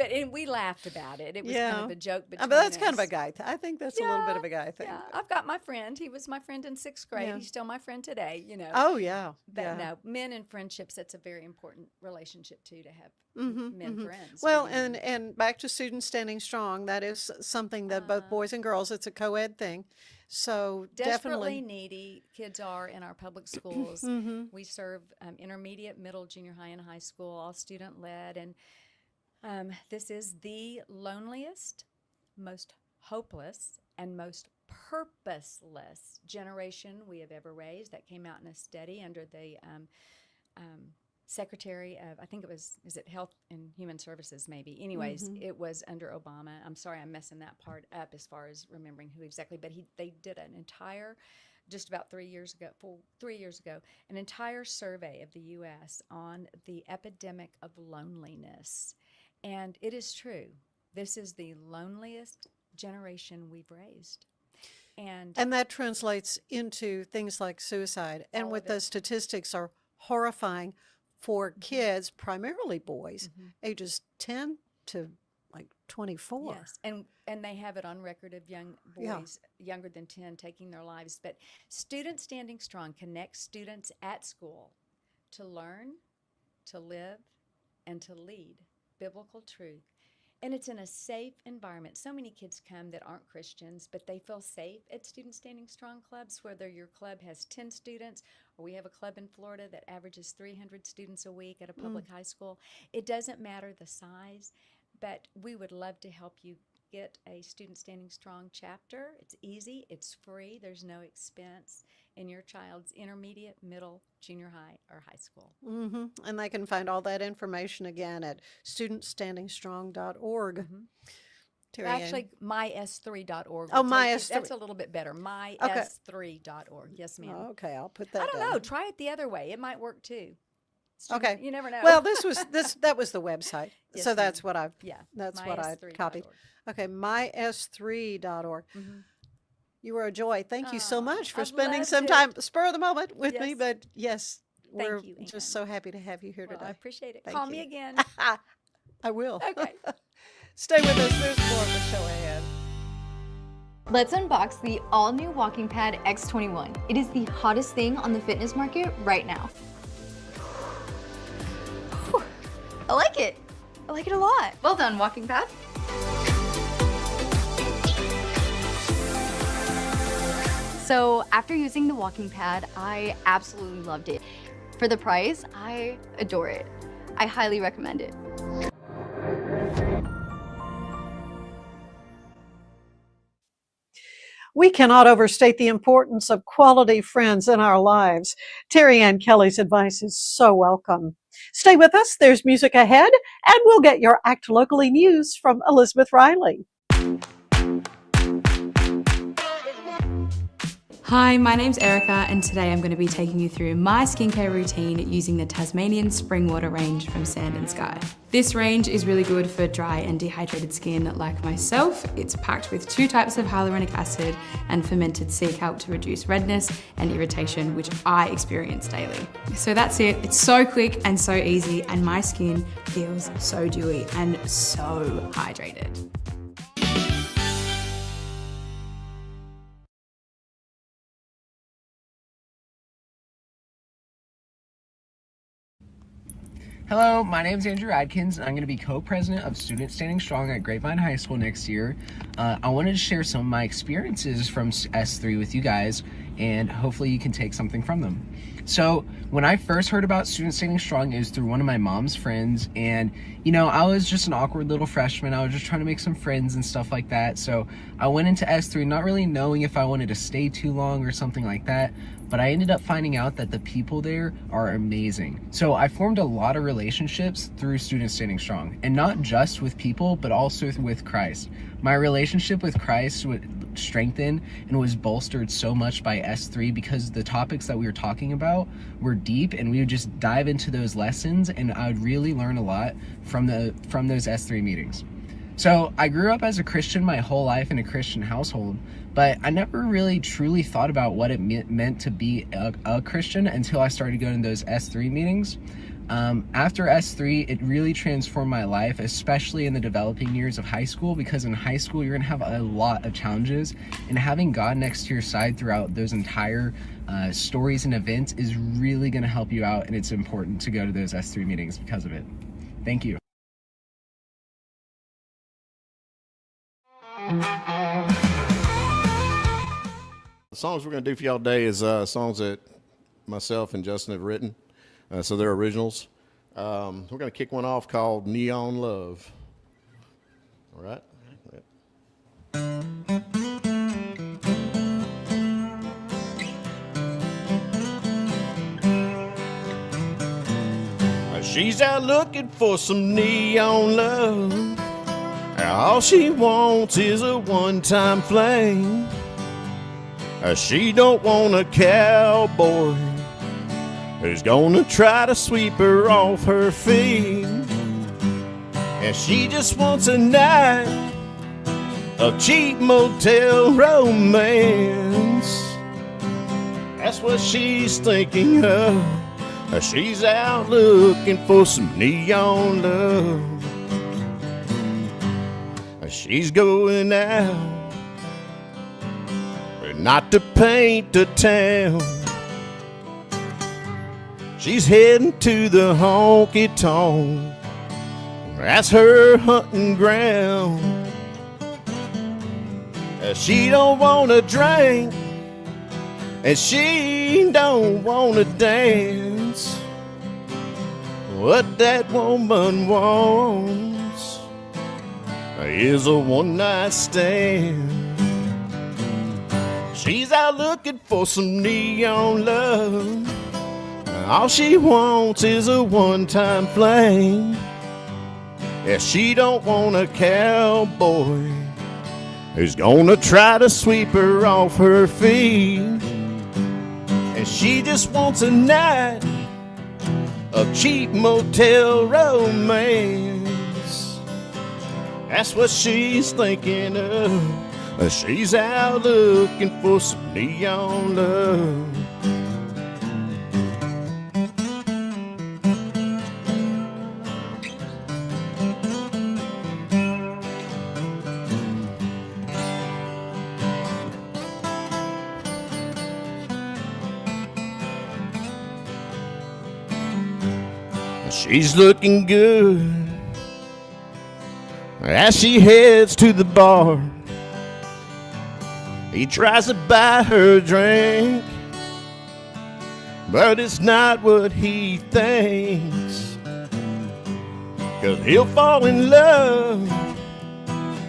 and we laughed about it. It was kind of a joke between but that's kind of us. a guy. I think that's a little bit of a guy thing. Yeah, I've got my friend. He was my friend in 6th grade. Yeah. He's still my friend today. Oh yeah. But yeah. no, men and friendships, that's a very important relationship too, to have men friends. Well, beginning. and back to Students Standing Strong, that is something that both boys and girls, it's a co-ed thing. So Desperately definitely. needy kids are in our public schools. We serve intermediate, middle, junior high, and high school, all student-led. And this is the loneliest, most hopeless, and most purposeless generation we have ever raised. That came out in a study under the Secretary of, I think it was, is it Health and Human Services maybe? Anyways, it was under Obama. I'm sorry I'm messing that part up as far as remembering who exactly, but they did an entire just about 3 years ago, an entire survey of the U.S. on the epidemic of loneliness. And it is true. This is the loneliest generation we've raised. And that translates into things like suicide. And All with of it. the statistics are horrifying for kids, primarily boys, ages 10 to like 24. yes, and they have it on record of young Yeah. boys younger than 10 taking their lives. But Students Standing Strong connects students at school to learn, to live, and to lead biblical truth. And it's in a safe environment. So many kids come that aren't Christians, but they feel safe at Student Standing Strong clubs, whether your club has 10 students or we have a club in Florida that averages 300 students a week at a public high school. It doesn't matter the size, but we would love to help you get a Student Standing Strong chapter. It's easy, it's free, there's no expense in your child's intermediate, middle, junior high, or high school. And they can find all that information again at studentstandingstrong.org. Terry Ann. Actually, mys3.org. Oh, will take you- mys3. That's a little bit better. mys3.org. Yes, ma'am. Okay, I'll put that I don't down. know. Try it the other way. It might work too. Okay. You never know. Well, that was the website. Yes, So that's ma'am. what I've yeah. that's what I copied. mys3.org. Okay, mys3.org. You were a joy. Thank you so Aw, much for I've spending loved some it. time spur of the moment with me. Yes. But yes, Thank we're you, Ann. just so happy to have you here Well, I today. appreciate it. Thank Call you. me again. I will. Okay. Stay with us. There's more of the show ahead. Let's unbox the all-new Walking Pad X21. It is the hottest thing on the fitness market right now. Whew, I like it. I like it a lot. Well done, Walking Pad. So after using the Walking Pad, I absolutely loved it. For the price, I adore it. I highly recommend it. We cannot overstate the importance of quality friends in our lives. Terry Ann Kelly's advice is so welcome. Stay with us. There's music ahead, and we'll get your Act Locally news from Elizabeth Riley. Hi, my name's Erica, and today I'm going to be taking you through my skincare routine using the Tasmanian Spring Water range from Sand & Sky. This range is really good for dry and dehydrated skin like myself. It's packed with 2 types of hyaluronic acid and fermented sea kelp to reduce redness and irritation, which I experience daily. So that's it. It's so quick and so easy, and my skin feels so dewy and so hydrated. Hello, my name is Andrew Adkins, and I'm going to be co-president of Student Standing Strong at Grapevine High School next year. I wanted to share some of my experiences from S3 with you guys, and hopefully you can take something from them. So when I first heard about Student Standing Strong, it was through one of my mom's friends, and you know, I was just an awkward little freshman. I was just trying to make some friends and stuff like that. So I went into S3 not really knowing if I wanted to stay too long or something like that, but I ended up finding out that the people there are amazing. So I formed a lot of relationships through Student Standing Strong, and not just with people, but also with Christ. My relationship with Christ would strengthen and was bolstered so much by S3 because the topics that we were talking about were deep, and we would just dive into those lessons, and I would really learn a lot from those S3 meetings. So I grew up as a Christian my whole life in a Christian household, but I never really truly thought about what it meant to be a Christian until I started going to those S3 meetings. After S3, it really transformed my life, especially in the developing years of high school, because in high school you're gonna have a lot of challenges, and having God next to your side throughout those entire stories and events is really gonna help you out, and it's important to go to those S3 meetings because of it. Thank you. The songs we're going to do for y'all today is songs that myself and Justin have written, so they're originals. We're going to kick one off called Neon Love. All right? She's out looking for some neon love. All she wants is a one-time flame. She don't want a cowboy who's gonna try to sweep her off her feet. And she just wants a night of cheap motel romance. That's what she's thinking of. She's out looking for some neon love. She's going out, but not to paint the town. She's heading to the honky tonk. That's her hunting ground. She don't want to drink, and she don't want to dance. What that woman wants is a one-night stand. She's out looking for some neon love. All she wants is a one-time fling. Yeah, she don't want a cowboy who's gonna try to sweep her off her feet. And she just wants a night of cheap motel romance. That's what she's thinking of. She's out looking for some neon love. She's looking good as she heads to the bar. He tries to buy her a drink, but it's not what he thinks. 'Cause he'll fall in love,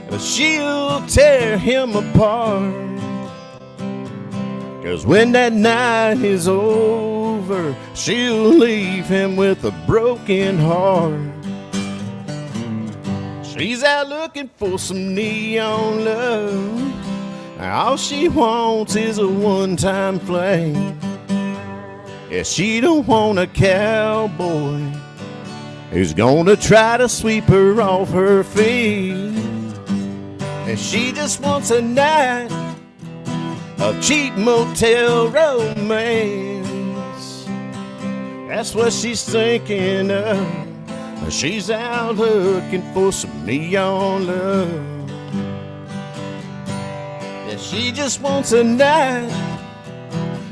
but she'll tear him apart. 'Cause when that night is over, she'll leave him with a broken heart. She's out looking for some neon love. All she wants is a one-time fling. Yeah, she don't want a cowboy who's gonna try to sweep her off her feet. And she just wants a night of cheap motel romance. That's what she's thinking of. She's out looking for some neon love. Yeah, she just wants a night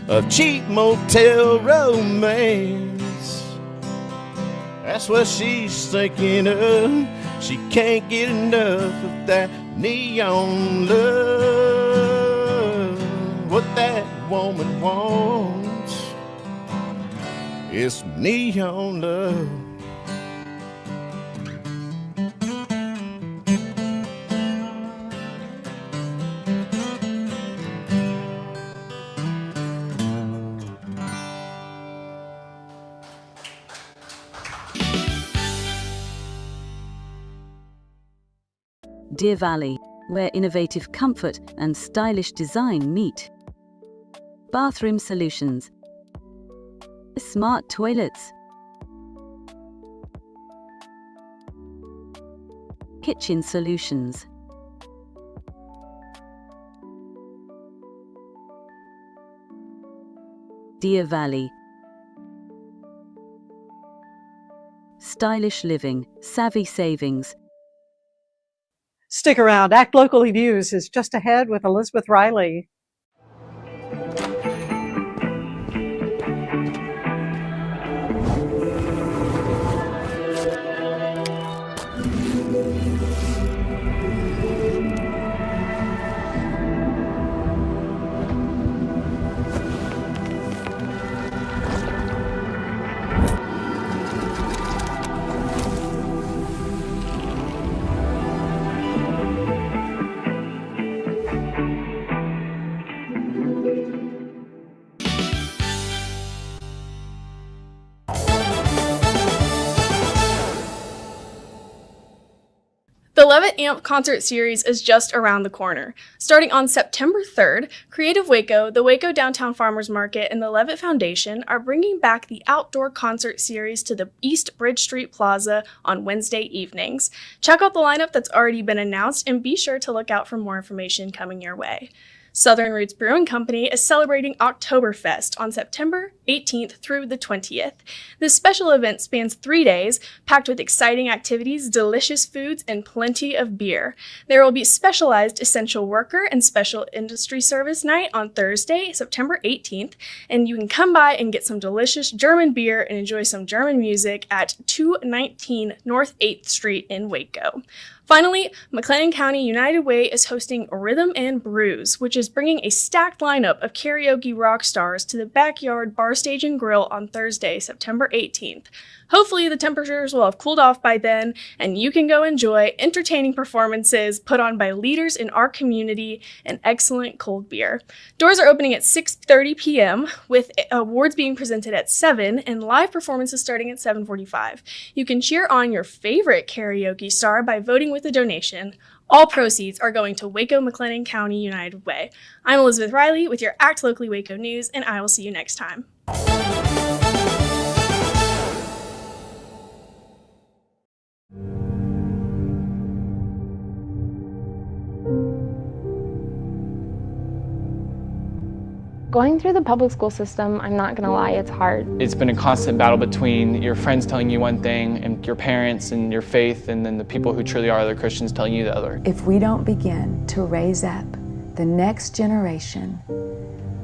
of cheap motel romance. That's what she's thinking of. She can't get enough of that neon love. What that woman wants is neon love. Deer Valley, where innovative comfort and stylish design meet. Bathroom solutions, smart toilets, kitchen solutions, Deer Valley. Stylish living, savvy savings. Stick around. Act Locally News is just ahead with Elizabeth Riley. Levitt AMP concert series is just around the corner. Starting on September 3rd, Creative Waco, the Waco Downtown Farmers Market, and the Levitt Foundation are bringing back the outdoor concert series to the East Bridge Street Plaza on Wednesday evenings. Check out the lineup that's already been announced and be sure to look out for more information coming your way. Southern Roots Brewing Company is celebrating Oktoberfest on September 18th through the 20th. This special event spans 3 days, packed with exciting activities, delicious foods, and plenty of beer. There will be specialized essential worker and special industry service night on Thursday, September 18th, and you can come by and get some delicious German beer and enjoy some German music at 219 North 8th Street in Waco. Finally, McLennan County United Way is hosting Rhythm and Brews, which is bringing a stacked lineup of karaoke rock stars to the Backyard Bar Stage and Grill on Thursday, September 18th. Hopefully the temperatures will have cooled off by then, and you can go enjoy entertaining performances put on by leaders in our community and excellent cold beer. Doors are opening at 6:30 p.m., with awards being presented at 7 and live performances starting at 7:45. You can cheer on your favorite karaoke star by voting with a donation. All proceeds are going to Waco McLennan County United Way. I'm Elizabeth Riley with your Act Locally Waco News, and I will see you next time. Going through the public school system, I'm not gonna lie, it's hard. It's been a constant battle between your friends telling you one thing and your parents and your faith, and then the people who truly are other Christians telling you the other. If we don't begin to raise up the next generation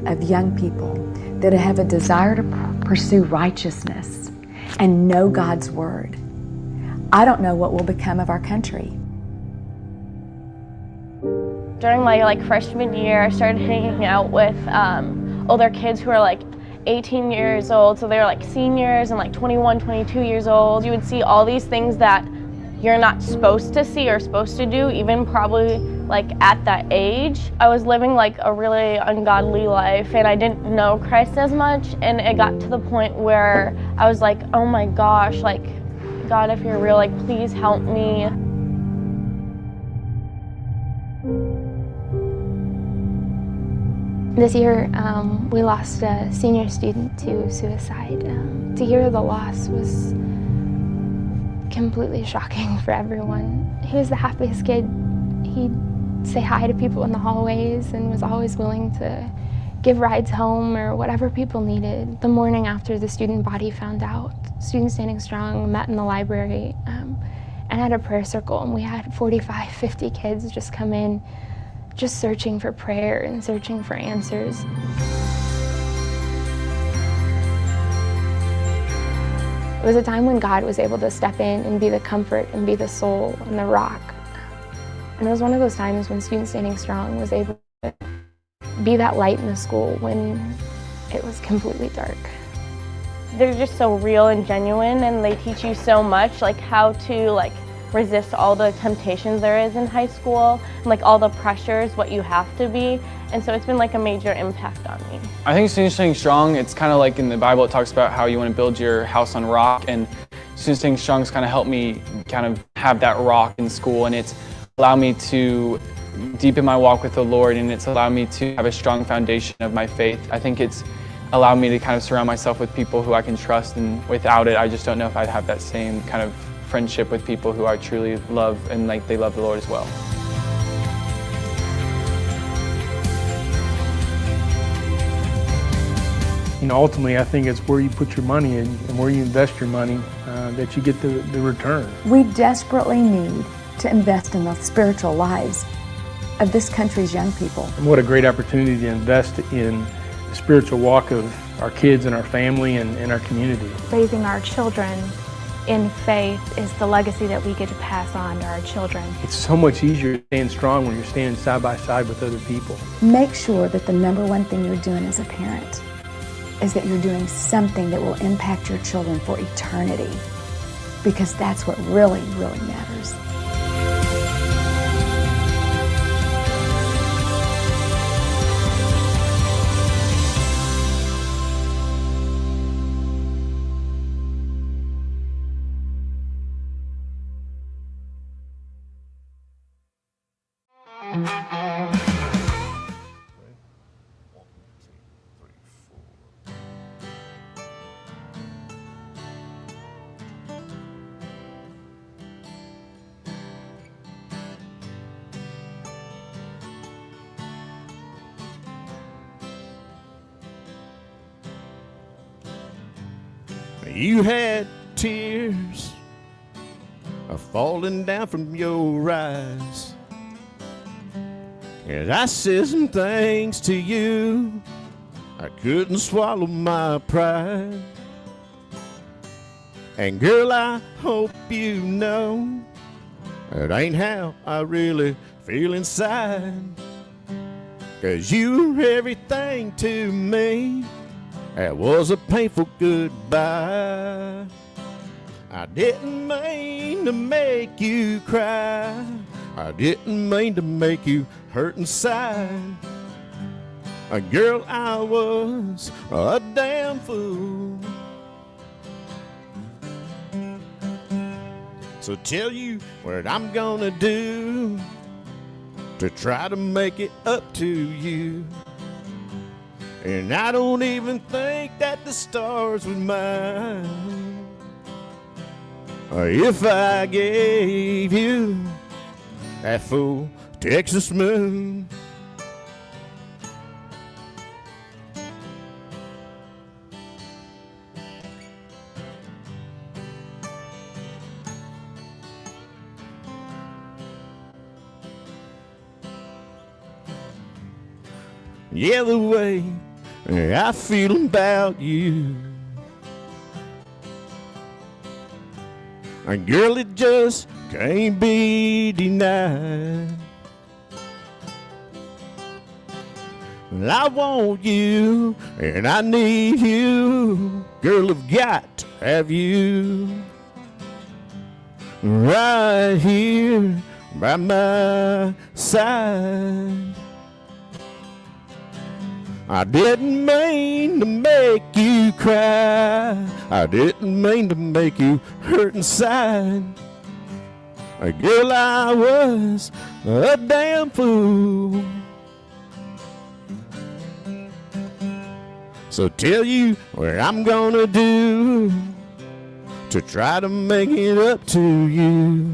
of young people that have a desire to pursue righteousness and know God's word, I don't know what will become of our country. During my freshman year, I started hanging out with older kids who are 18 years old, so they were seniors and 21, 22 years old. You would see all these things that you're not supposed to see or supposed to do, even probably at that age. I was living a really ungodly life, and I didn't know Christ as much, and it got to the point where I was like, oh my gosh, God, if you're real, please help me. This year, we lost a senior student to suicide. To hear the loss was completely shocking for everyone. He was the happiest kid. He'd say hi to people in the hallways and was always willing to give rides home or whatever people needed. The morning after the student body found out, Students Standing Strong met in the library and had a prayer circle, and we had 45, 50 kids just come in, just searching for prayer and searching for answers. It was a time when God was able to step in and be the comfort and be the soul and the rock. And it was one of those times when Students Standing Strong was able to be that light in the school when it was completely dark. They're just so real and genuine, and they teach you so much, how to resist all the temptations there is in high school, and all the pressures, what you have to be. And so it's been a major impact on me. I think Students Standing Strong, it's kind of in the Bible, it talks about how you want to build your house on rock, and Students Standing Strong's kind of helped me kind of have that rock in school, and it's allowed me to deepen my walk with the Lord, and it's allowed me to have a strong foundation of my faith. I think it's allowed me to kind of surround myself with people who I can trust, and without it, I just don't know if I'd have that same kind of friendship with people who I truly love and they love the Lord as well. Ultimately, I think it's where you put your money in and where you invest your money that you get the return. We desperately need to invest in the spiritual lives of this country's young people. And what a great opportunity to invest in the spiritual walk of our kids and our family and our community. Raising our children in faith is the legacy that we get to pass on to our children. It's so much easier to stand strong when you're standing side by side with other people. Make sure that the number one thing you're doing as a parent is that you're doing something that will impact your children for eternity, because that's what really, really matters. You had tears falling down from your eyes, and I said some things to you. I couldn't swallow my pride. And girl, I hope you know that ain't how I really feel inside. 'Cause you were everything to me. That was a painful goodbye. I didn't mean to make you cry. I didn't mean to make you hurt inside. Girl, I was a damn fool. So tell you what I'm gonna do to try to make it up to you. And I don't even think that the stars would mind if I gave you that full Texas moon. Yeah, the way I feel about you, girl, it just can't be denied. Well, I want you and I need you, girl, I've got to have you right here by my side. I didn't mean to make you cry. I didn't mean to make you hurt inside. Girl, I was a damn fool. So tell you what I'm gonna do to try to make it up to you.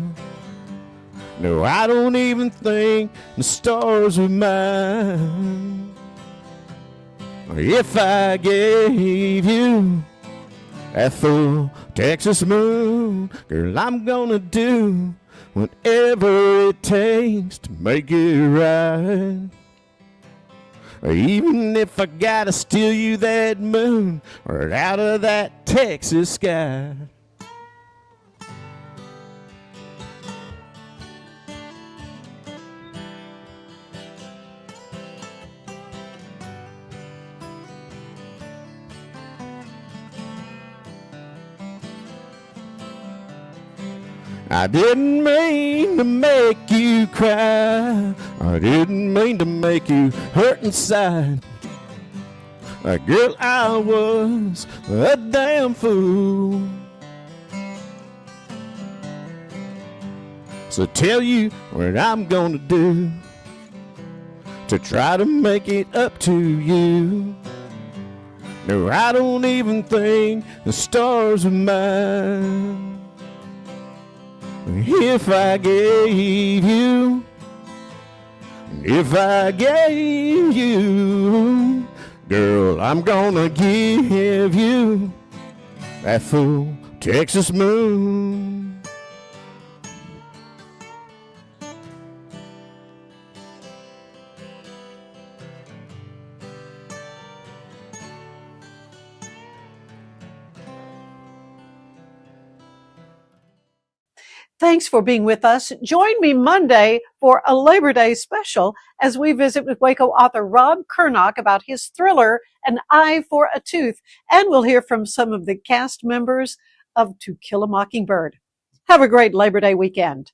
No, I don't even think the stars were mine if I gave you that full Texas moon. Girl, I'm gonna do whatever it takes to make it right. Even if I gotta steal you that moon right out of that Texas sky. I didn't mean to make you cry. I didn't mean to make you hurt inside. Girl, I was a damn fool. So tell you what I'm gonna do to try to make it up to you. No, I don't even think the stars are mine if I gave you, girl, I'm gonna give you that full Texas moon. Thanks for being with us. Join me Monday for a Labor Day special as we visit with Waco author Rob Kernock about his thriller, An Eye for a Tooth, and we'll hear from some of the cast members of To Kill a Mockingbird. Have a great Labor Day weekend.